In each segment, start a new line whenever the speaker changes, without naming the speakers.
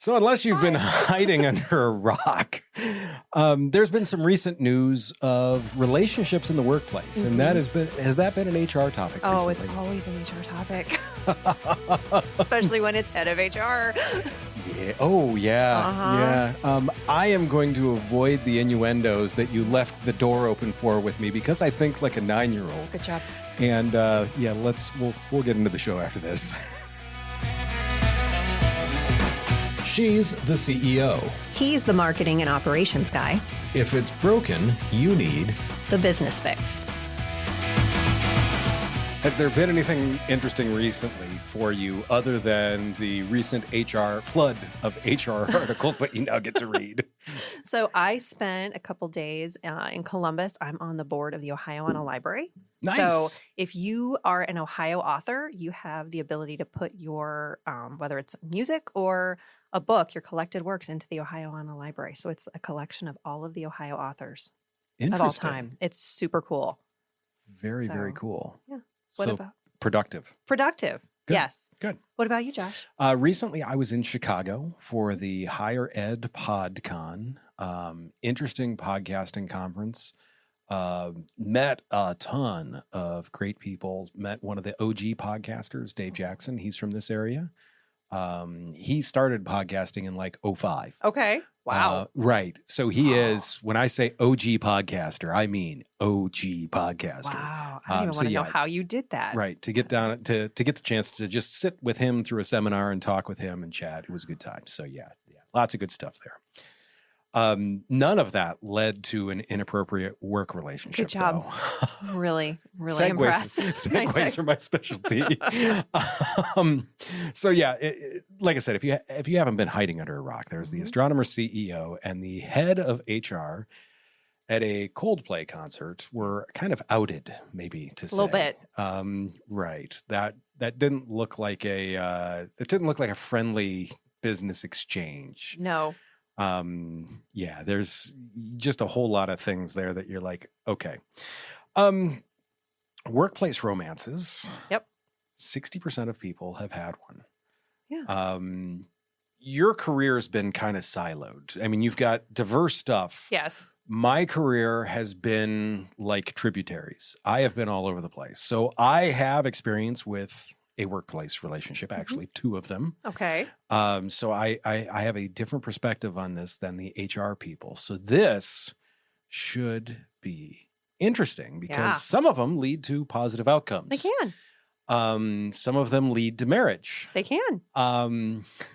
So unless you've been hiding under a rock, there's been some recent news of relationships in the workplace. And that has that been an HR topic recently?
It's always an HR topic, especially when it's head of HR.
Yeah. Oh, yeah. Yeah. I am going to avoid the innuendos that you left the door open for with me because I think like a 9-year-old.
Good job.
And we'll get into the show after this. She's the CEO.
He's the marketing and operations guy.
If it's broken, you need
the business fix.
Has there been anything interesting recently for you other than the recent flood of HR articles that you now get to read?
So I spent a couple days in Columbus. I'm on the board of the Ohioana Library.
Nice.
So if you are an Ohio author, you have the ability to put your, whether it's music or a book, your collected works into the Ohioana Library. So it's a collection of all of the Ohio authors of all time. It's super cool.
Very, very cool.
Yeah.
What about productive?
Productive.
Good.
Yes.
Good.
What about you, Josh?
Recently, I was in Chicago for the Higher Ed PodCon, interesting podcasting conference. Met a ton of great people. Met one of the OG podcasters, Dave Jackson. He's from this area. He started podcasting in like 2005.
Okay. Wow.
Right. So he is, when I say OG podcaster, I mean OG podcaster.
Wow. I don't even want to know how you did that.
Right. To get down, to get the chance to just sit with him through a seminar and talk with him and chat. It was a good time. So yeah, lots of good stuff there. None of that led to an inappropriate work relationship.
Good job.
Though.
Really impressed.
Segues are my specialty. So yeah, like I said, if you haven't been hiding under a rock, there's the astronomer CEO and the head of HR at a Coldplay concert were kind of outed, maybe to say.
A little bit.
Right. That didn't look like a friendly business exchange.
No.
Yeah, there's just a whole lot of things there that you're like, okay. Workplace romances.
Yep.
60% of people have had one.
Yeah.
Your career's been kind of siloed. I mean, you've got diverse stuff.
Yes.
My career has been like tributaries. I have been all over the place. So I have experience with a workplace relationship, actually, 2 of them.
Okay.
So I have a different perspective on this than the HR people. So this should be interesting because some of them lead to positive outcomes.
They can.
Some of them lead to marriage.
They can.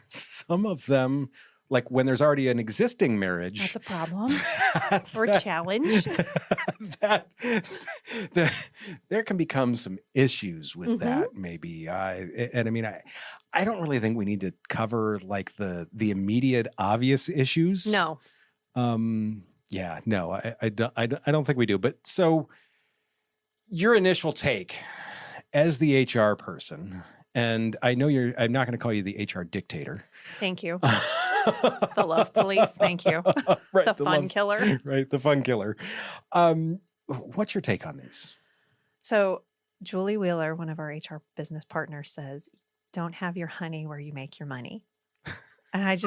Some of them, like when there's already an existing marriage.
That's a problem or a challenge.
There can become some issues with that, maybe. And I mean, I don't really think we need to cover like the immediate obvious issues.
No.
Yeah, no, I don't think we do. But so your initial take as the HR person, and I know I'm not going to call you the HR dictator.
Thank you. The love police. Thank you.
Right,
the fun killer.
Right. The fun killer. What's your take on these?
So Julie Wheeler, one of our HR business partners, says, don't have your honey where you make your money. And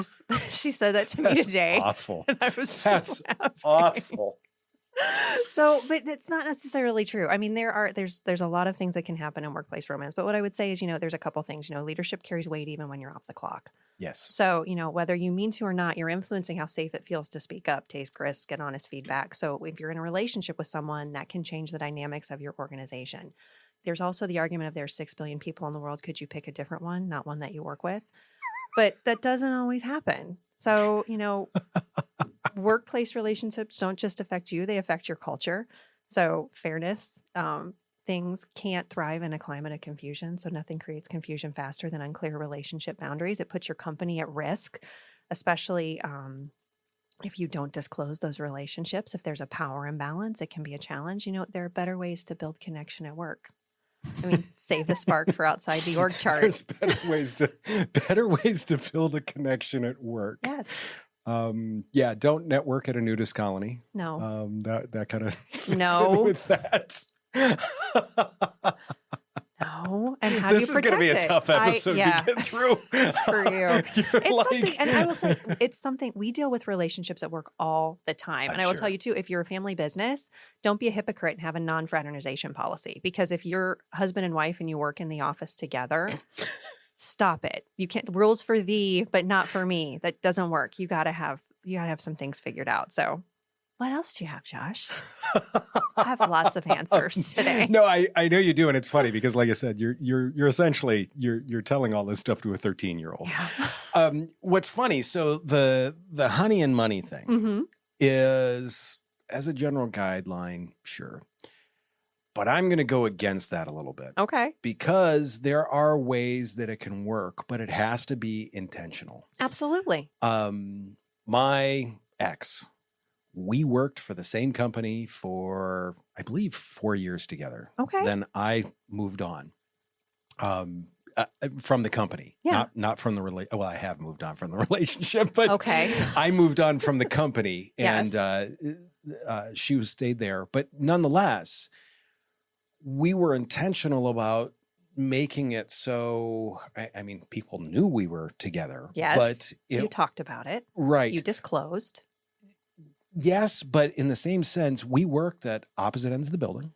she said that to me today.
Awful.
And I was
That's awful.
So, but it's not necessarily true. I mean, there's a lot of things that can happen in workplace romance. But what I would say is, there's a couple things. Leadership carries weight even when you're off the clock.
Yes.
So, whether you mean to or not, you're influencing how safe it feels to speak up, take risks, get honest feedback. So if you're in a relationship with someone, that can change the dynamics of your organization. There's also the argument of there's 6 billion people in the world. Could you pick a different one, not one that you work with? But that doesn't always happen. So, workplace relationships don't just affect you, they affect your culture. So fairness, things can't thrive in a climate of confusion. So nothing creates confusion faster than unclear relationship boundaries. It puts your company at risk, especially if you don't disclose those relationships. If there's a power imbalance, it can be a challenge. There are better ways to build connection at work. I mean, save the spark for outside the org chart.
There's better ways to build a connection at work.
Yes.
Yeah, don't network at a nudist colony.
No.
That kind of fits
No.
in with that.
No. And how do
This
you
is going to
protect
be a
it?
tough episode
Yeah,
to get through.
for you.
You're
It's
like,
something, and I will say, it's something we deal with relationships at work all the time. And I will tell
sure.
you too, if you're a family business, don't be a hypocrite and have a non-fraternization policy. Because if you're husband and wife and you work in the office together, stop it. You can't, rules for thee, but not for me. That doesn't work. You gotta have some things figured out. So what else do you have, Josh? I have lots of answers today.
No, I know you do, and it's funny because, like I said, you're essentially you're telling all this stuff to a 13-year-old.
Yeah.
What's funny? So the honey and money thing
Mm-hmm.
is, as a general guideline, sure, but I'm going to go against that a little bit.
Okay.
Because there are ways that it can work, but it has to be intentional.
Absolutely.
My ex, we worked for the same company for, I believe, 4 years together.
Okay.
Then I moved on from the company.
Yeah.
Not from the well, I have moved on from the relationship, but
Okay.
I moved on from the company, and
Yes.
she stayed there. But nonetheless, we were intentional about making it so, I mean, people knew we were together.
Yes.
But
So you talked about it.
right.
You disclosed.
Yes, but in the same sense, we worked at opposite ends of the building.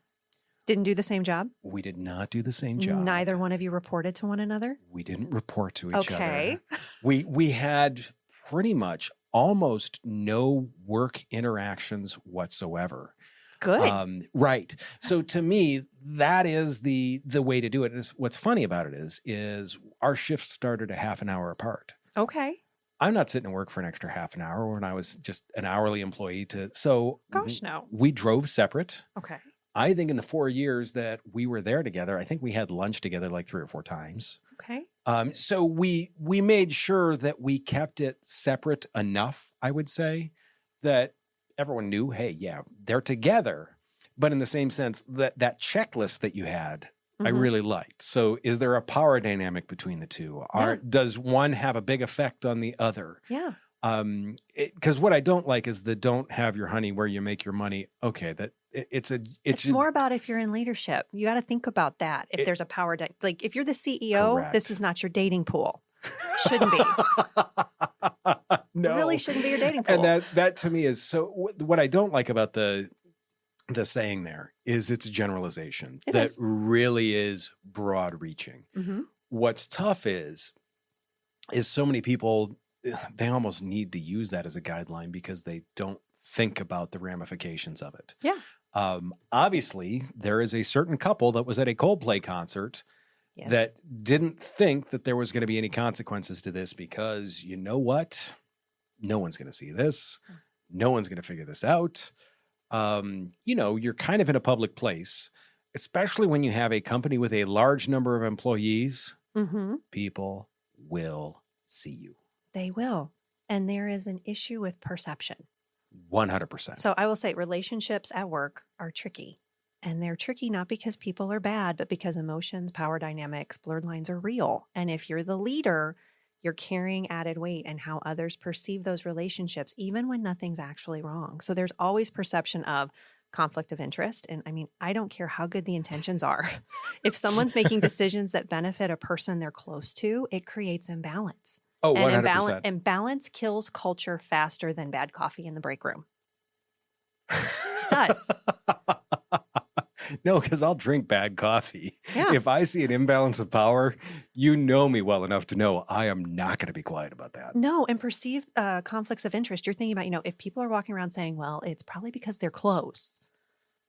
Didn't do the same job?
We did not do the same job.
Neither one of you reported to one another?
We didn't report to each
Okay.
other. We had pretty much almost no work interactions whatsoever.
Good.
Right. So to me, that is the way to do it. What's funny about it is our shifts started a half an hour apart.
Okay.
I'm not sitting to work for an extra half an hour when I was just an hourly employee so
Gosh, no.
we drove separate.
Okay.
I think in the 4 years that we were there together, I think we had lunch together like 3 or 4 times.
Okay.
So we made sure that we kept it separate enough, I would say, that everyone knew, hey, yeah, they're together. But in the same sense, that checklist that you had, I really liked. So is there a power dynamic between the two?
Yeah.
Does one have a big effect on the other?
Yeah.
Because what I don't like is the don't have your honey where you make your money. Okay, it's
more about if you're in leadership. You got to think about that. If there's a power, like if you're the CEO,
Correct.
this is not your dating pool. Shouldn't be.
No,
It really shouldn't be your dating pool.
and that to me is so. What I don't like about the saying there is it's a generalization
It
that
is.
really is broad reaching.
Mm-hmm.
What's tough is so many people, they almost need to use that as a guideline because they don't think about the ramifications of it.
Yeah.
Obviously, there is a certain couple that was at a Coldplay concert
Yes.
that didn't think that there was going to be any consequences to this because you know what? No one's going to see this. No one's going to figure this out. You're kind of in a public place, especially when you have a company with a large number of employees.
Mm-hmm.
People will see you.
They will. And there is an issue with perception.
100%.
So I will say relationships at work are tricky. And they're tricky not because people are bad, but because emotions, power dynamics, blurred lines are real. And if you're the leader, you're carrying added weight in how others perceive those relationships, even when nothing's actually wrong. So there's always perception of conflict of interest. And I mean, I don't care how good the intentions are. If someone's making decisions that benefit a person they're close to, it creates imbalance.
Oh, 100%.
And imbalance kills culture faster than bad coffee in the break room. It does.
No, because I'll drink bad coffee.
Yeah.
If I see an imbalance of power, you know me well enough to know I am not going to be quiet about that.
No, and perceived conflicts of interest. You're thinking about, if people are walking around saying, well, it's probably because they're close,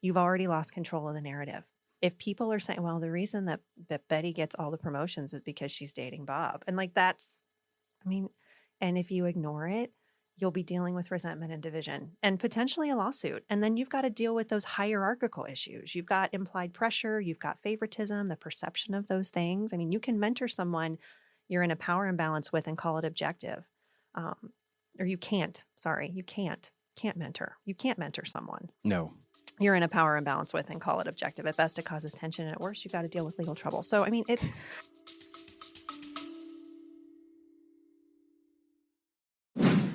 you've already lost control of the narrative. If people are saying, well, the reason that Betty gets all the promotions is because she's dating Bob. And and if you ignore it, you'll be dealing with resentment and division and potentially a lawsuit. And then you've got to deal with those hierarchical issues. You've got implied pressure, you've got favoritism, the perception of those things. I mean, you can mentor someone you're in a power imbalance with and call it objective. Or you can't mentor. You can't mentor someone.
No.
You're in a power imbalance with and call it objective. At best, it causes tension. And at worst, you've got to deal with legal trouble. So, it's...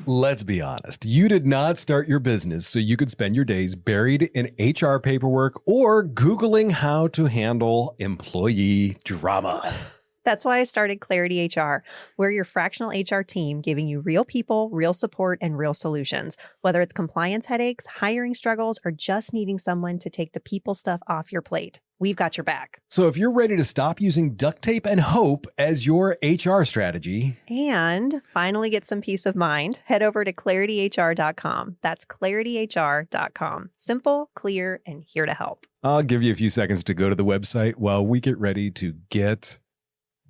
Let's be honest. You did not start your business so you could spend your days buried in HR paperwork or Googling how to handle employee drama.
That's why I started Clarity HR. We're your fractional HR team giving you real people, real support, and real solutions. Whether it's compliance headaches, hiring struggles, or just needing someone to take the people stuff off your plate, we've got your back.
So if you're ready to stop using duct tape and hope as your HR strategy
and finally get some peace of mind, head over to clarityhr.com. That's clarityhr.com. Simple, clear, and here to help.
I'll give you a few seconds to go to the website while we get ready to get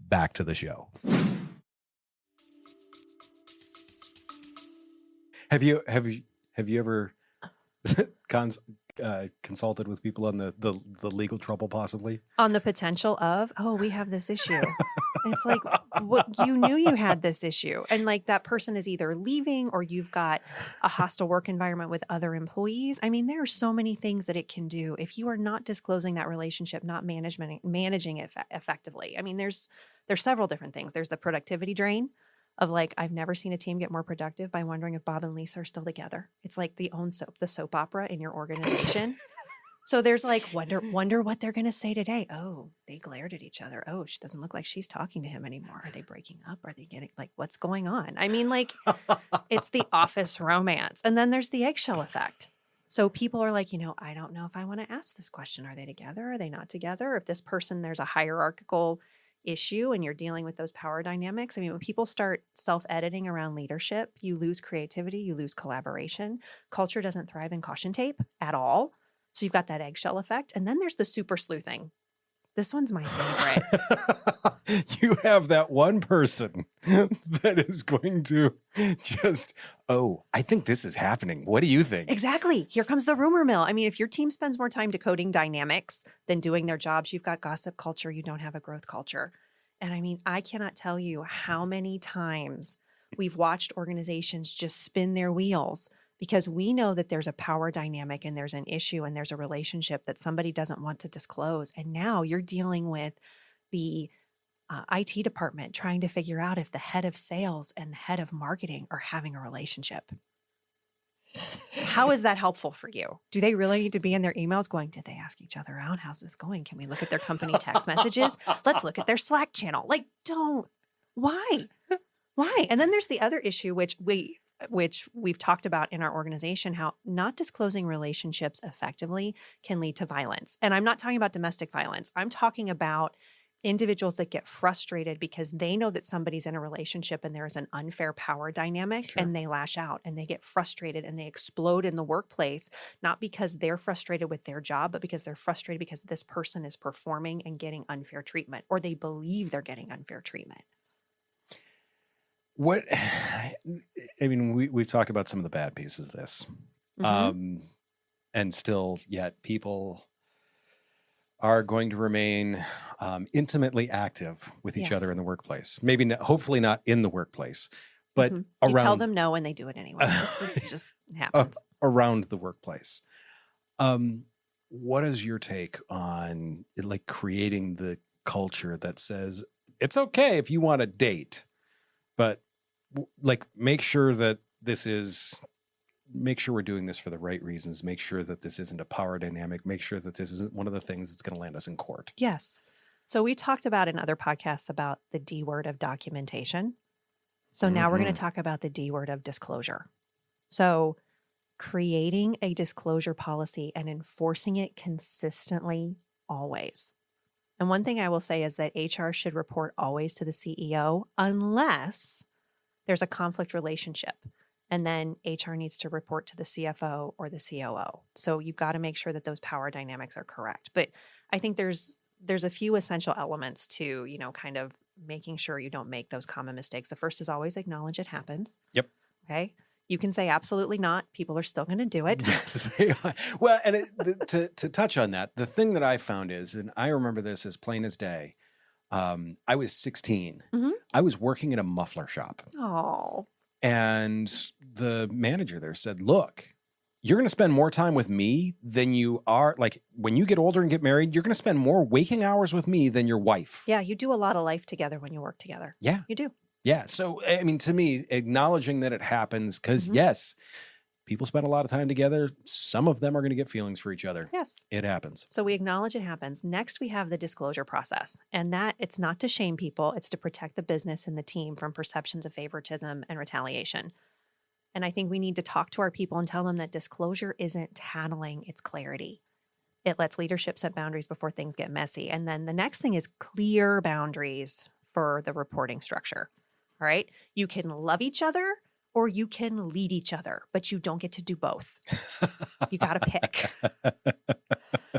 back to the show. Have you ever consulted with people on the legal trouble, possibly
on the potential of, oh, we have this issue? And it's like, what, you knew you had this issue, and like that person is either leaving or you've got a hostile work environment with other employees. I mean, there are so many things that it can do if you are not disclosing that relationship, not managing it effectively. I mean, there's several different things. There's the productivity drain of like, I've never seen a team get more productive by wondering if Bob and Lisa are still together. It's like the soap opera in your organization. So there's like, wonder what they're going to say today. Oh, they glared at each other. Oh, she doesn't look like she's talking to him anymore. Are they breaking up? Are they getting like, what's going on? I mean, like, it's the office romance. And then there's the eggshell effect. So people are like, I don't know if I want to ask this question. Are they together? Are they not together? If this person, there's a hierarchical issue and you're dealing with those power dynamics. I mean, when people start self-editing around leadership, you lose creativity, you lose collaboration. Culture doesn't thrive in caution tape at all. So you've got that eggshell effect. And then there's the super sleuthing. This one's my favorite.
You have that one person that is going to just, I think this is happening. What do you think?
Exactly. Here comes the rumor mill. I mean, if your team spends more time decoding dynamics than doing their jobs, you've got gossip culture. You don't have a growth culture. And I mean, I cannot tell you how many times we've watched organizations just spin their wheels because we know that there's a power dynamic and there's an issue and there's a relationship that somebody doesn't want to disclose. And now you're dealing with the IT department trying to figure out if the head of sales and the head of marketing are having a relationship. How is that helpful for you? Do they really need to be in their emails going, did they ask each other out? How's this going? Can we look at their company text messages? Let's look at their Slack channel. Like, don't. Why? And then there's the other issue, which we've talked about in our organization, how not disclosing relationships effectively can lead to violence. And I'm not talking about domestic violence. I'm talking about individuals that get frustrated because they know that somebody's in a relationship and there is an unfair power dynamic. Sure. And they lash out and they get frustrated and they explode in the workplace, not because they're frustrated with their job, but because they're frustrated because this person is performing and getting unfair treatment, or they believe they're getting unfair treatment.
We've talked about some of the bad pieces of this. Mm-hmm. And still yet people are going to remain intimately active with each other in the workplace. Maybe hopefully not in the workplace, but around.
You tell them no and they do it anyway. This is just happens.
Around the workplace. What is your take on like creating the culture that says it's okay if you want to date, but like make sure we're doing this for the right reasons. Make sure that this isn't a power dynamic. Make sure that this isn't one of the things that's going to land us in court.
Yes. So we talked about in other podcasts about the D word of documentation. So now we're going to talk about the D word of disclosure. So creating a disclosure policy and enforcing it consistently always. And one thing I will say is that HR should report always to the CEO unless there's a conflict relationship. And then HR needs to report to the CFO or the COO. So you've got to make sure that those power dynamics are correct. But I think there's a few essential elements to, kind of making sure you don't make those common mistakes. The first is always acknowledge it happens.
Yep.
Okay. You can say absolutely not. People are still going to do it.
Yes, they are. Well, and to touch on that, the thing that I found is, and I remember this as plain as day, I was 16. Mm-hmm. I was working in a muffler shop.
Oh.
And the manager there said, look, you're going to spend more time with me than you are. Like when you get older and get married, you're going to spend more waking hours with me than your wife.
Yeah. You do a lot of life together when you work together.
Yeah.
You do.
Yeah. So, I mean, to me, acknowledging that it happens, because
Mhm.
yes, people spend a lot of time together. Some of them are going to get feelings for each other.
Yes.
It happens.
So we acknowledge it happens. Next, we have the disclosure process. And that it's not to shame people, it's to protect the business and the team from perceptions of favoritism and retaliation. And I think we need to talk to our people and tell them that disclosure isn't tattling, it's clarity. It lets leadership set boundaries before things get messy. And then the next thing is clear boundaries for the reporting structure. All right. You can love each other or you can lead each other, but you don't get to do both. You got to pick.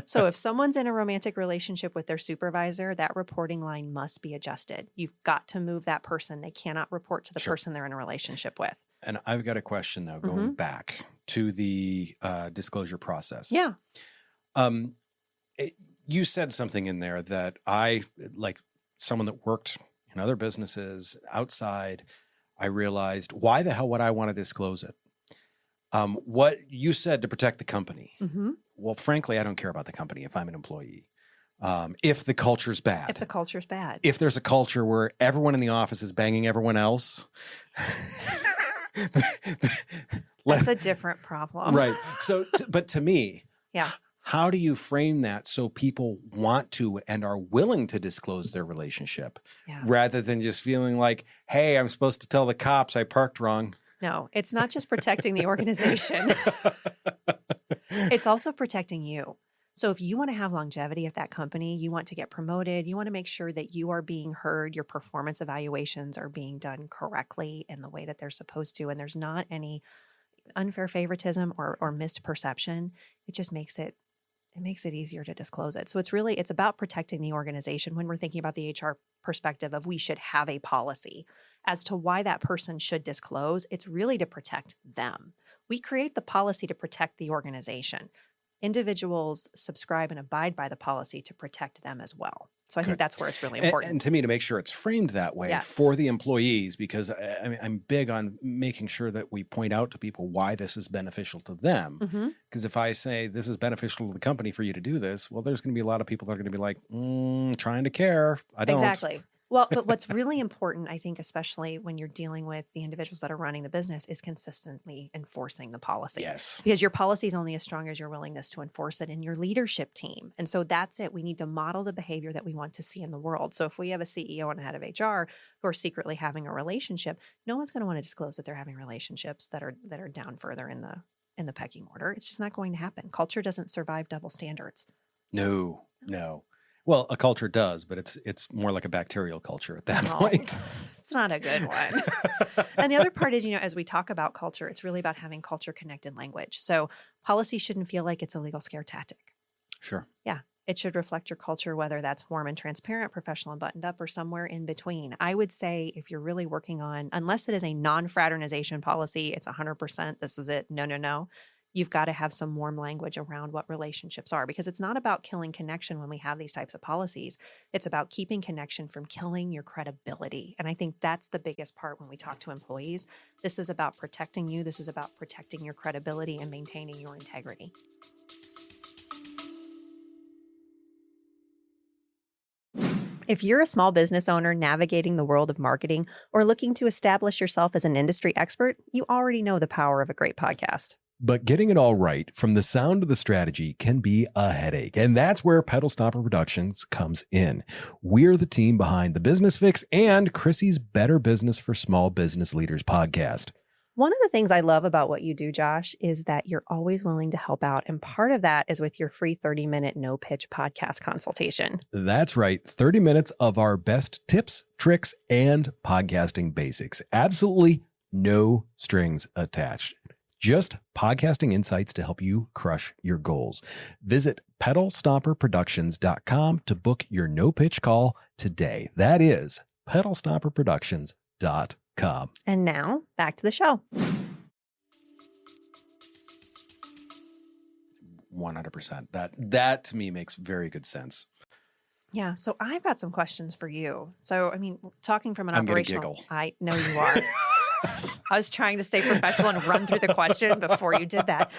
So if someone's in a romantic relationship with their supervisor, that reporting line must be adjusted. You've got to move that person. They cannot report to the
Sure.
person they're in a relationship with.
And I've got a question, though, going back to the disclosure process.
Yeah.
You said something in there that I, like someone that worked in other businesses outside, I realized, why the hell would I want to disclose it? What you said, to protect the company.
Mm-hmm.
Well, frankly, I don't care about the company if I'm an employee. If the culture's bad.
If the culture's bad.
If there's a culture where everyone in the office is banging everyone else.
That's a different problem.
Right. So, but to me,
yeah.
How do you frame that so people want to and are willing to disclose their relationship rather than just feeling like, hey, I'm supposed to tell the cops I parked wrong?
No, it's not just protecting the organization. It's also protecting you. So if you want to have longevity at that company, you want to get promoted, you want to make sure that you are being heard, your performance evaluations are being done correctly in the way that they're supposed to, and there's not any unfair favoritism or misperception, it just makes it easier to disclose it. So it's about protecting the organization when we're thinking about the HR perspective of we should have a policy as to why that person should disclose. It's really to protect them. We create the policy to protect the organization. Individuals subscribe and abide by the policy to protect them as well. So I think that's where it's really important.
And to me, to make sure it's framed that way for the employees, because I mean, I'm big on making sure that we point out to people why this is beneficial to them. Because if I say this is beneficial to the company for you to do this, well, there's going to be a lot of people that are going to be like, trying to care. I don't.
Exactly. Well, but what's really important, I think, especially when you're dealing with the individuals that are running the business, is consistently enforcing the policy.
Yes.
Because your policy is only as strong as your willingness to enforce it in your leadership team. And so that's it. We need to model the behavior that we want to see in the world. So if we have a CEO and a head of HR who are secretly having a relationship, no one's going to want to disclose that they're having relationships that are down further in the pecking order. It's just not going to happen. Culture doesn't survive double standards.
No. Well, a culture does, but it's more like a bacterial culture at that point.
It's not a good one. And the other part is, as we talk about culture, it's really about having culture connected language. So policy shouldn't feel like it's a legal scare tactic.
Sure.
Yeah. It should reflect your culture, whether that's warm and transparent, professional and buttoned up, or somewhere in between. I would say if you're really working on, unless it is a non-fraternization policy, it's 100%, this is it, no. You've got to have some warm language around what relationships are, because it's not about killing connection when we have these types of policies. It's about keeping connection from killing your credibility. And I think that's the biggest part when we talk to employees. This is about protecting you. This is about protecting your credibility and maintaining your integrity. If you're a small business owner navigating the world of marketing or looking to establish yourself as an industry expert, you already know the power of a great podcast.
But getting it all right from the sound to the strategy can be a headache. And that's where Pedal Stopper Productions comes in. We're the team behind the Business Fix and Chrissy's Better Business for Small Business Leaders podcast.
One of the things I love about what you do, Josh, is that you're always willing to help out. And part of that is with your free 30-minute no-pitch podcast consultation.
That's right. 30 minutes of our best tips, tricks, and podcasting basics. Absolutely no strings attached. Just podcasting insights to help you crush your goals. Visit pedalstopperproductions.com to book your no-pitch call today. That is pedalstopperproductions.com.
And now, back to the show.
100%. That to me makes very good sense.
Yeah. So I've got some questions for you. So, I mean, talking from an
I'm
operational...
gonna giggle.
I know you are. I was trying to stay professional and run through the question before you did that.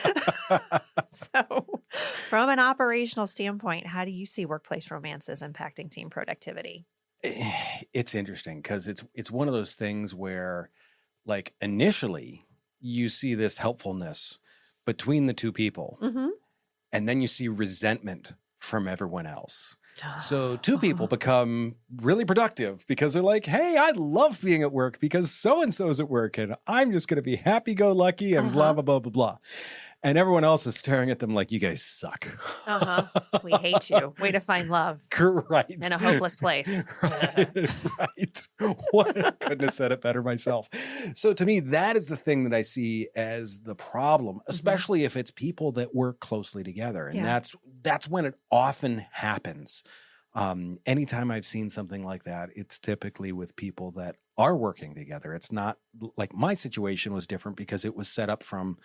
So from an operational standpoint, how do you see workplace romances impacting team productivity?
It's interesting because it's one of those things where, like, initially you see this helpfulness between the two people,
Mm-hmm.
and then you see resentment from everyone else. So two people become really productive because they're like, hey, I love being at work because so-and-so is at work and I'm just going to be happy-go-lucky and blah, blah, blah, blah, blah. And everyone else is staring at them like, you guys suck.
We hate you. Way to find love
Right.
in a hopeless place.
Right. What? Couldn't have said it better myself. So to me, that is the thing that I see as the problem, especially if it's people that work closely together. And that's when it often happens. Anytime I've seen something like that, it's typically with people that are working together. It's not like my situation was different because it was set up from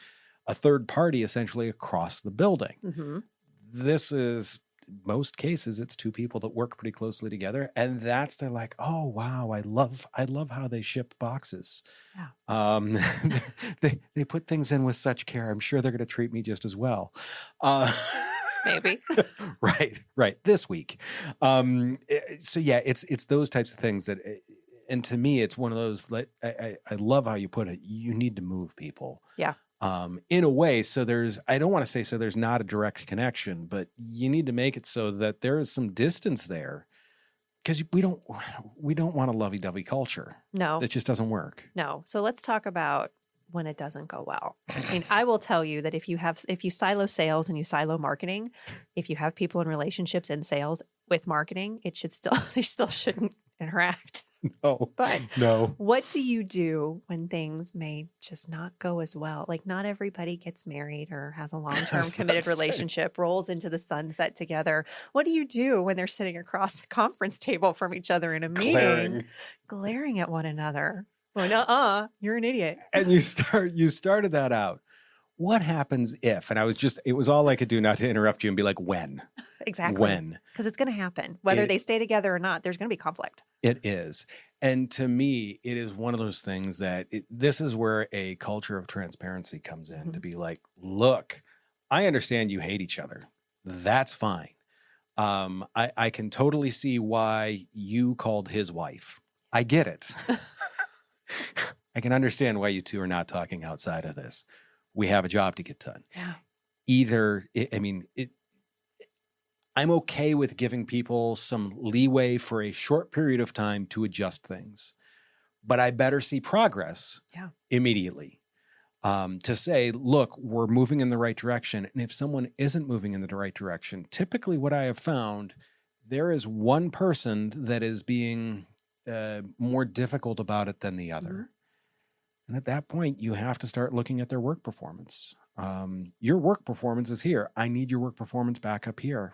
a third party essentially across the building. This is most cases, it's two people that work pretty closely together. And they're like, oh, wow, I love how they ship boxes. They put things in with such care. I'm sure they're going to treat me just as well.
Maybe.
Right. This week. So yeah, it's those types of things that, and to me, it's one of those, like, I love how you put it. You need to move people.
Yeah.
In a way, so I don't want to say so there's not a direct connection, but you need to make it so that there is some distance there, because we don't want a lovey-dovey culture.
No.
That just doesn't work.
No. So let's talk about when it doesn't go well. I mean, I will tell you that if you silo sales and you silo marketing, if you have people in relationships in sales with marketing, they still shouldn't interact.
No.
But
no.
What do you do when things may just not go as well? Like, not everybody gets married or has a long-term committed relationship, rolls into the sunset together. What do you do when they're sitting across a conference table from each other in a meeting, glaring at one another? Going, you're an idiot.
And you started that out. What happens if, and it was all I could do not to interrupt you and be like, when?
Exactly.
When?
Because it's going to happen. Whether they stay together or not, there's going to be conflict.
It is. And to me, it is one of those things that this is where a culture of transparency comes in, to be like, look, I understand you hate each other. That's fine. I can totally see why you called his wife. I get it. I can understand why you two are not talking outside of this. We have a job to get done.
Yeah.
I'm okay with giving people some leeway for a short period of time to adjust things, but I better see progress immediately. To say, look, we're moving in the right direction. And if someone isn't moving in the right direction, typically what I have found, there is one person that is being more difficult about it than the other. And at that point, you have to start looking at their work performance. Your work performance is here. I need your work performance back up here.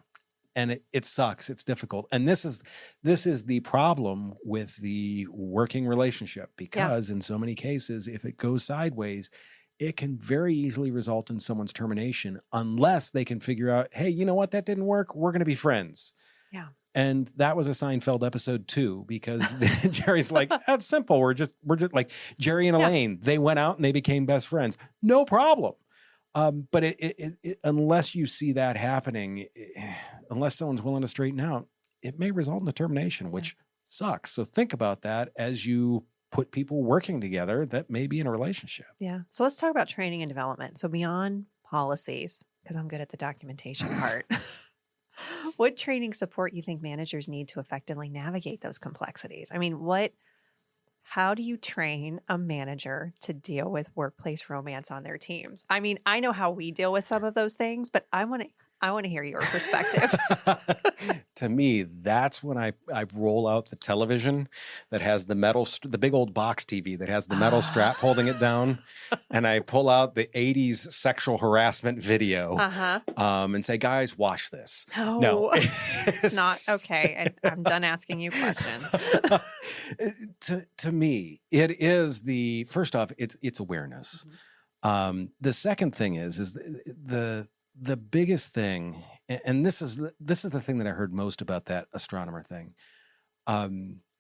And it sucks. It's difficult. And this is the problem with the working relationship, because in so many cases, if it goes sideways, it can very easily result in someone's termination unless they can figure out, hey, you know what? That didn't work. We're going to be friends.
Yeah.
And that was a Seinfeld episode too, because Jerry's like, that's simple. We're just like Jerry and Elaine. They went out and they became best friends. No problem. But it unless you see that happening, unless someone's willing to straighten out, it may result in a termination, which sucks. So think about that as you put people working together that may be in a relationship.
Yeah. So let's talk about training and development. So beyond policies, because I'm good at the documentation part. What training support you think managers need to effectively navigate those complexities? I mean, how do you train a manager to deal with workplace romance on their teams? I mean, I know how we deal with some of those things, but I want to hear your perspective.
To me, that's when I roll out the television that has the metal, the big old box TV that has the metal strap holding it down. And I pull out the 80s sexual harassment video and say, guys, watch this.
No, it's not okay. I'm done asking you questions.
To me, it is first off, it's awareness. The second thing is the biggest thing, and this is the thing that I heard most about that astronomer thing,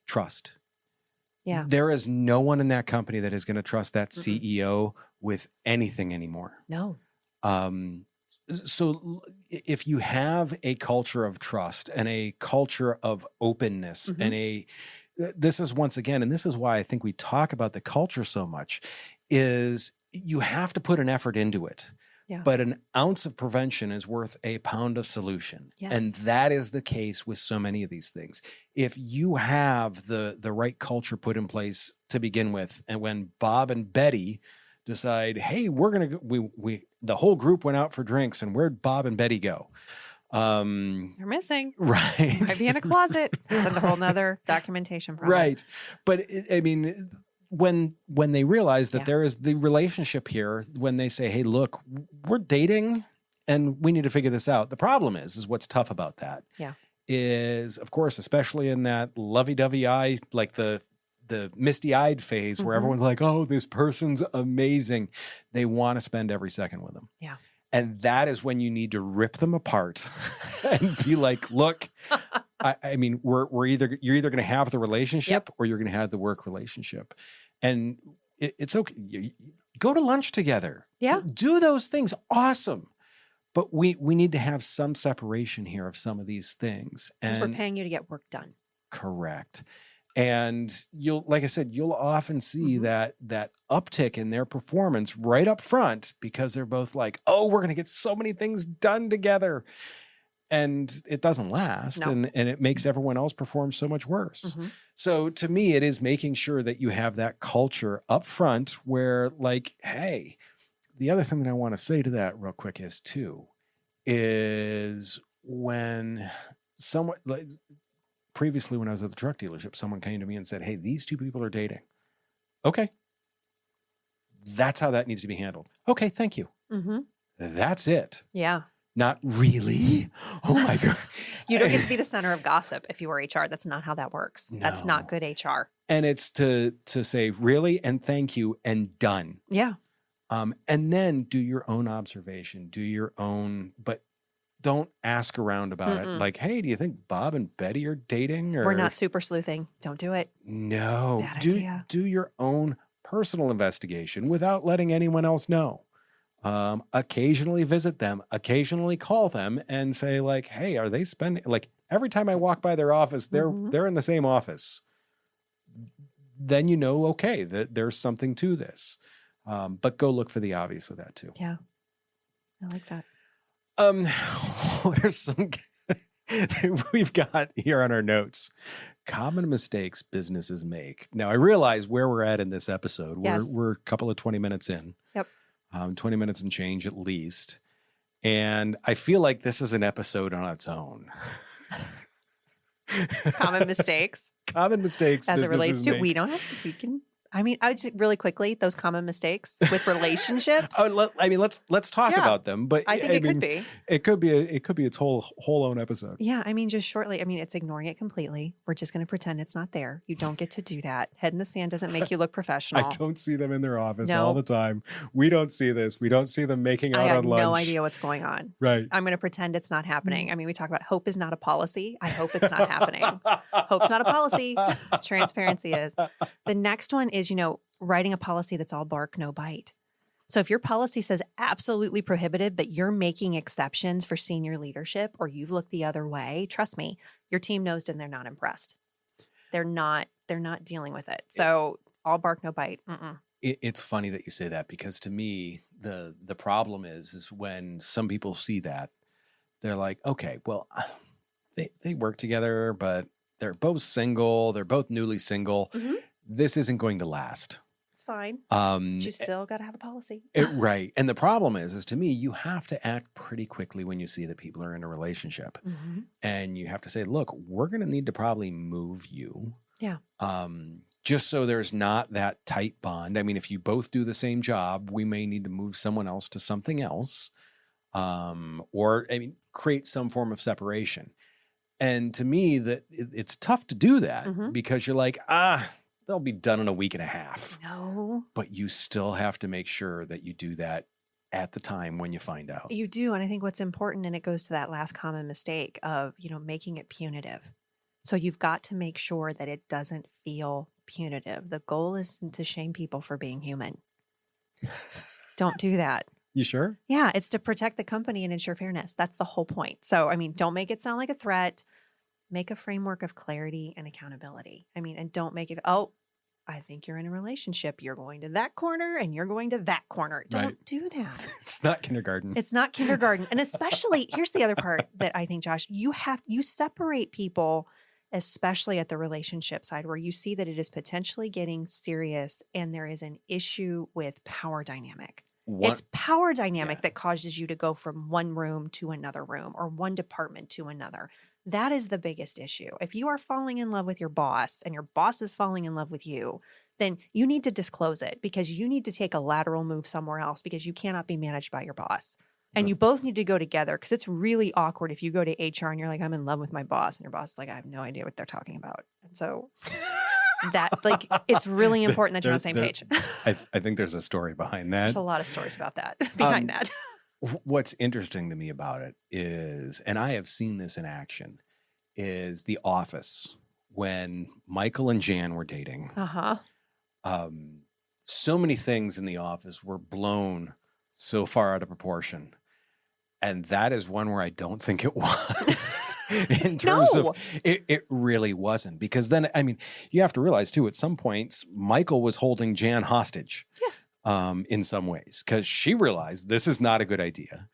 trust. Yeah. There is no one in that company that is going to trust that CEO with anything anymore.
No.
So if you have a culture of trust and a culture of openness and this is once again, and this is why I think we talk about the culture so much, is you have to put an effort into it.
Yeah.
But an ounce of prevention is worth a pound of solution.
Yes.
And that is the case with so many of these things. If you have the right culture put in place to begin with, and when Bob and Betty decide, hey, we're going to go, the whole group went out for drinks, and where'd Bob and Betty go?
They're missing.
Right.
Might be in a closet. That's a whole nother documentation problem.
Right. But I mean, when they realize that there is the relationship here, when they say, hey, look, we're dating and we need to figure this out. The problem is what's tough about that is, of course, especially in that lovey-dovey eye, like the misty-eyed phase where everyone's like, oh, this person's amazing. They want to spend every second with them.
Yeah.
And that is when you need to rip them apart and be like, look, I mean, you're either going to have the relationship or you're going to have the work relationship. And it's okay. Go to lunch together.
Yeah.
Do those things. Awesome. But we need to have some separation here of some of these things.
Because we're paying you to get work done.
Correct. And like I said, you'll often see that uptick in their performance right up front because they're both like, oh, we're going to get so many things done together. And it doesn't last.
No.
And it makes everyone else perform so much worse. So to me, it is making sure that you have that culture up front where, like, hey, the other thing that I want to say to that real quick is when someone, like, previously when I was at the truck dealership, someone came to me and said, hey, these two people are dating. Okay. That's how that needs to be handled. Okay, thank you. That's it.
Yeah.
Not really. Oh my God.
You don't get to be the center of gossip if you are HR. That's not how that works. No. That's not good HR.
And it's to say really and thank you and done.
Yeah.
And then do your own observation, but don't ask around about it. Like, hey, do you think Bob and Betty are dating? Or...
We're not super sleuthing. Don't do it.
No.
Bad idea.
Do your own personal investigation without letting anyone else know. Occasionally visit them, occasionally call them and say, like, hey, are they spending, like, every time I walk by their office, they're in the same office. Then okay, that there's something to this. But go look for the obvious with that too.
Yeah. I like that.
What are some we've got here on our notes? Common mistakes businesses make. Now I realize where we're at in this episode.
Yes.
We're a couple of 20 minutes in.
Yep.
20 minutes and change at least. And I feel like this is an episode on its own.
Common mistakes.
Common mistakes.
As it relates to, we I would say really quickly, those common mistakes with relationships.
Let's talk about them. But
I think could be.
It could be its whole own episode.
Yeah, just shortly. It's ignoring it completely. We're just going to pretend it's not there. You don't get to do that. Head in the sand doesn't make you look professional.
I don't see them in their office all the time. We don't see this. We don't see them making out on lunch.
I have no idea what's going on.
Right.
I'm going to pretend it's not happening. We talk about hope is not a policy. I hope it's not happening. Hope's not a policy. Transparency is. The next one is, writing a policy that's all bark, no bite. So if your policy says absolutely prohibited, but you're making exceptions for senior leadership or you've looked the other way, trust me, your team knows and they're not impressed. They're not dealing with it. So all bark, no bite.
It's funny that you say that because to me, the problem is when some people see that, they're like, okay, well, they work together, but they're both single. They're both newly single. This isn't going to last.
It's fine. But you still got to have a policy.
Right. And the problem is to me, you have to act pretty quickly when you see that people are in a relationship. And you have to say, look, we're going to need to probably move you.
Yeah.
Just so there's not that tight bond. If you both do the same job, we may need to move someone else to something else. Or create some form of separation. And to me, that it's tough to do that because you're like, they'll be done in a week and a half.
No.
But you still have to make sure that you do that at the time when you find out.
You do. And I think what's important, and it goes to that last common mistake of, making it punitive. So you've got to make sure that it doesn't feel punitive. The goal isn't to shame people for being human. Don't do that.
You sure?
Yeah, it's to protect the company and ensure fairness. That's the whole point. So, I mean, don't make it sound like a threat. Make a framework of clarity and accountability. I mean, and don't make it, oh, I think you're in a relationship. You're going to that corner and you're going to that corner. Don't
Right.
do that.
It's not kindergarten.
It's not kindergarten. And especially, here's the other part that I think, Josh, you separate people, especially at the relationship side, where you see that it is potentially getting serious and there is an issue with power dynamic. It's power dynamic that causes you to go from one room to another room or one department to another. That is the biggest issue. If you are falling in love with your boss and your boss is falling in love with you, then you need to disclose it because you need to take a lateral move somewhere else because you cannot be managed by your boss. And you both need to go together because it's really awkward if you go to HR and you're like, I'm in love with my boss. And your boss is like, I have no idea what they're talking about. And so that, like, it's really important that you're on the same page.
I think there's a story behind that.
There's a lot of stories about that, behind that.
What's interesting to me about it is, and I have seen this in action, is The Office. When Michael and Jan were dating, so many things in The Office were blown so far out of proportion. And that is one where I don't think it was in terms of it really wasn't. Because then, I mean, you have to realize too, at some points, Michael was holding Jan hostage.
Yes.
In some ways, because she realized this is not a good idea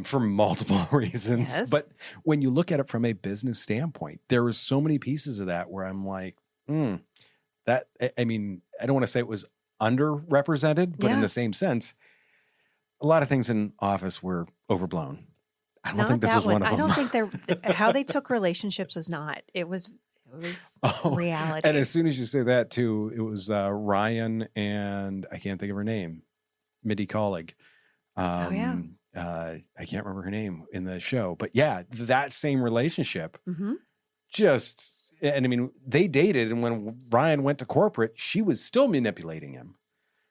for multiple reasons.
Yes.
But when you look at it from a business standpoint, there were so many pieces of that where I'm like, that, I mean, I don't want to say it was underrepresented, but in the same sense, a lot of things in Office were overblown. I don't think this was one of them.
I don't think how they took relationships was not. It was reality.
And as soon as you say that too, it was Ryan and I can't think of her name, Mindy Kaling. I can't remember her name in the show, but yeah, that same relationship just, and I mean, they dated, and when Ryan went to corporate, she was still manipulating him.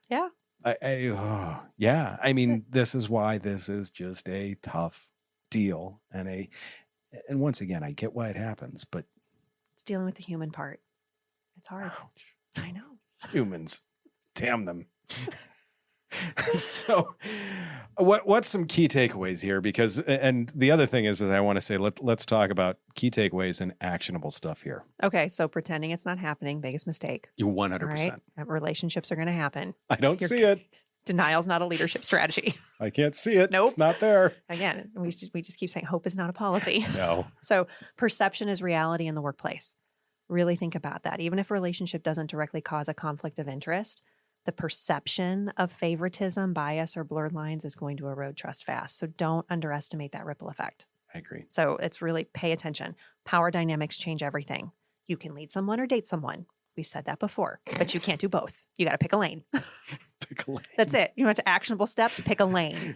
Yeah.
I mean, this is why this is just a tough deal. And once again, I get why it happens, but
it's dealing with the human part. It's hard.
Ouch.
I know.
Humans. Damn them. So what's some key takeaways here? Because, and the other thing is I want to say, let's talk about key takeaways and actionable stuff here.
Okay. So pretending it's not happening, biggest mistake.
You 100%.
Right? Relationships are going to happen.
I don't see it.
Denial's not a leadership strategy.
I can't see it.
Nope.
It's not there.
Again, we just keep saying hope is not a policy.
No.
So perception is reality in the workplace. Really think about that. Even if a relationship doesn't directly cause a conflict of interest, the perception of favoritism, bias, or blurred lines is going to erode trust fast. So don't underestimate that ripple effect.
I agree.
So it's really pay attention. Power dynamics change everything. You can lead someone or date someone. We've said that before, but you can't do both. You got to pick a lane.
Pick a lane.
That's it. You know, to actionable steps, pick a lane.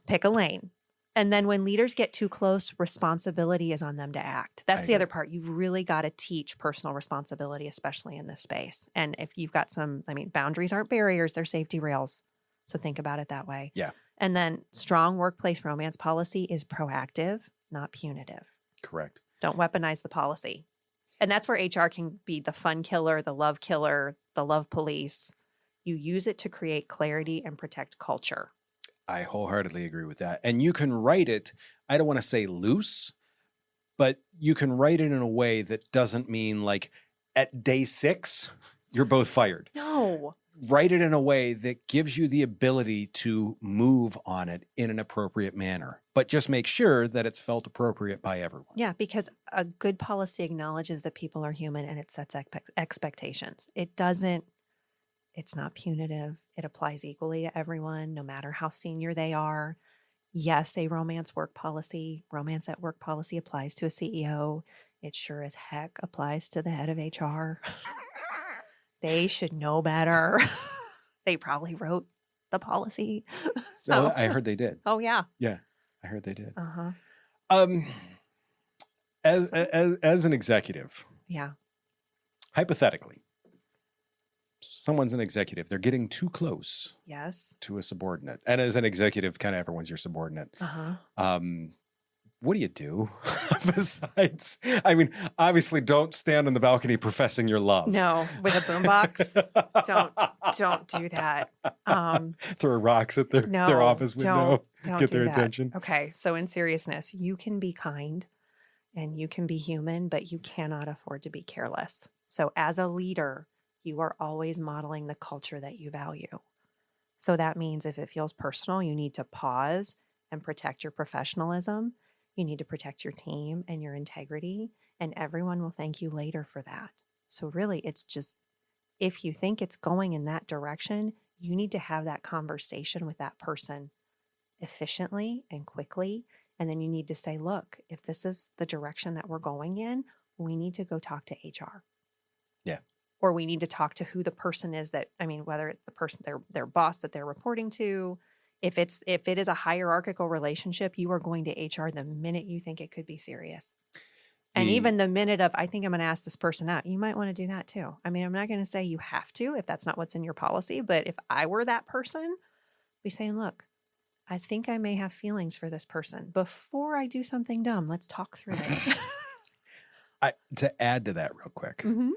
Pick a lane. And then when leaders get too close, responsibility is on them to act. That's the other part. You've really got to teach personal responsibility, especially in this space. And if you've got boundaries aren't barriers, they're safety rails. So think about it that way.
Yeah.
And then strong workplace romance policy is proactive, not punitive.
Correct.
Don't weaponize the policy. And that's where HR can be the fun killer, the love police. You use it to create clarity and protect culture.
I wholeheartedly agree with that. And you can write it, I don't want to say loose, but you can write it in a way that doesn't mean like at day 6, you're both fired.
No.
Write it in a way that gives you the ability to move on it in an appropriate manner, but just make sure that it's felt appropriate by everyone.
Yeah, because a good policy acknowledges that people are human and it sets expectations. It's not punitive. It applies equally to everyone, no matter how senior they are. Yes, a romance at work policy applies to a CEO. It sure as heck applies to the head of HR. They should know better. They probably wrote the policy.
So I heard they did.
Oh yeah.
Yeah, I heard they did.
Uh-huh.
As an executive,
Yeah.
hypothetically, someone's an executive, they're getting too close
Yes.
to a subordinate. And as an executive, kind of everyone's your subordinate.
Uh-huh.
what do you do besides? I mean, obviously, don't stand on the balcony professing your love.
No, with a boombox. Don't do that.
Throw rocks at their office window,
don't
get
do
their
that.
attention.
Okay, so in seriousness, you can be kind and you can be human, but you cannot afford to be careless. So as a leader, you are always modeling the culture that you value. So that means if it feels personal, you need to pause and protect your professionalism. You need to protect your team and your integrity, and everyone will thank you later for that. So really, it's just, if you think it's going in that direction, you need to have that conversation with that person efficiently and quickly. And then you need to say, look, if this is the direction that we're going in, we need to go talk to HR.
Yeah.
Or we need to talk to who the person is that, whether it's the person, their boss that they're reporting to. If it is a hierarchical relationship, you are going to HR the minute you think it could be serious. And even the minute of, I think I'm going to ask this person out, you might want to do that too. I'm not going to say you have to if that's not what's in your policy. But if I were that person, be saying, look, I think I may have feelings for this person. Before I do something dumb, let's talk through it.
To add to that real quick,
Mm-hmm.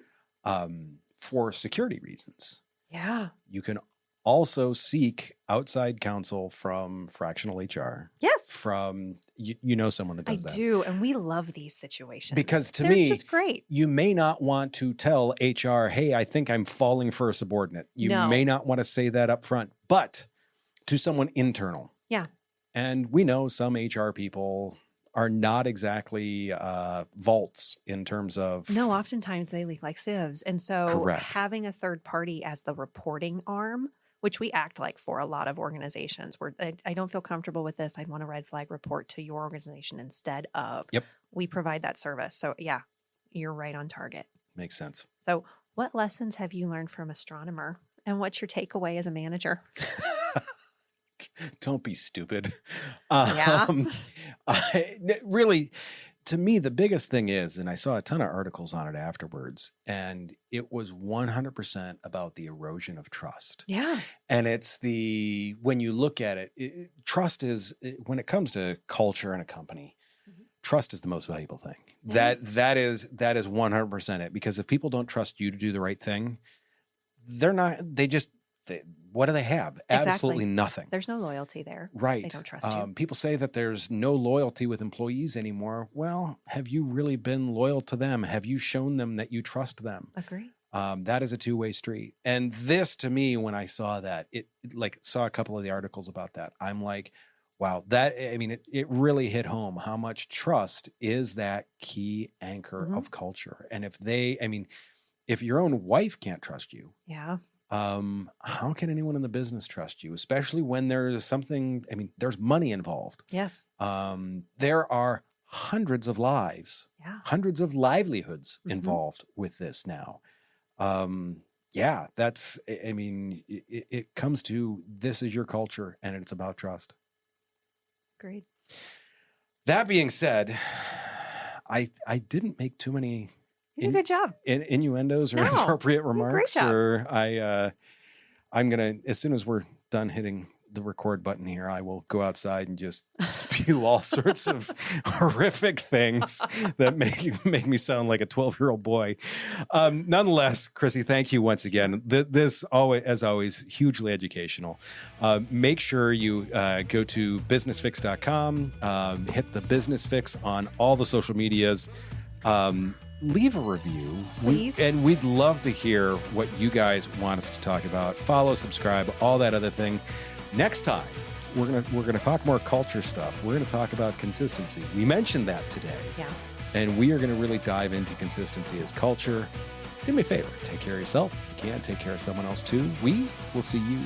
For security reasons,
Yeah.
you can also seek outside counsel from fractional HR.
Yes.
From, you know someone that does that.
I do. And we love these situations.
Because to
They're
me,
just great.
You may not want to tell HR, hey, I think I'm falling for a subordinate. You may not want to say that up front, but to someone internal.
Yeah.
And we know some HR people are not exactly vaults in terms of...
No, oftentimes they leak like sieves. And so
Correct.
Having a third party as the reporting arm, which we act like for a lot of organizations, where I don't feel comfortable with this, I'd want a red flag report to your organization instead of...
Yep.
We provide that service. So yeah, you're right on target.
Makes sense.
So what lessons have you learned from Astronomer? And what's your takeaway as a manager?
Don't be stupid.
Yeah.
Really, to me, the biggest thing is, and I saw a ton of articles on it afterwards, and it was 100% about the erosion of trust.
Yeah.
And it's when you look at it, trust is, when it comes to culture in a company, trust is the most valuable thing.
Yes.
That is 100% it. Because if people don't trust you to do the right thing, what do they have?
Exactly.
Absolutely nothing.
There's no loyalty there.
Right.
They don't trust you.
People say that there's no loyalty with employees anymore. Well, have you really been loyal to them? Have you shown them that you trust them?
Agree.
That is a two-way street. And this, to me, when I saw that, saw a couple of the articles about that, I'm like, wow, it really hit home how much trust is that key anchor of culture. And if your own wife can't trust you,
yeah.
How can anyone in the business trust you, especially when there's there's money involved?
Yes.
There are hundreds of lives, hundreds of livelihoods involved with this now. It comes to, this is your culture and it's about trust.
Agreed.
That being said, I didn't make too many...
You did a good job.
Innuendos or inappropriate remarks,
great job.
or I'm gonna, as soon as we're done hitting the record button here, I will go outside and just spew all sorts of horrific things that make me sound like a 12-year-old boy. Nonetheless, Chrissy, thank you once again. This always, as always, hugely educational. Make sure you go to businessfix.com, hit the Business Fix on all the social medias. Leave a review,
please.
And we'd love to hear what you guys want us to talk about. Follow, subscribe, all that other thing. Next time, we're gonna talk more culture stuff. We're gonna talk about consistency. We mentioned that today, and we are gonna really dive into consistency as culture. Do me a favor, take care of yourself. If you can, take care of someone else too. We will see you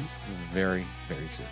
very, very soon.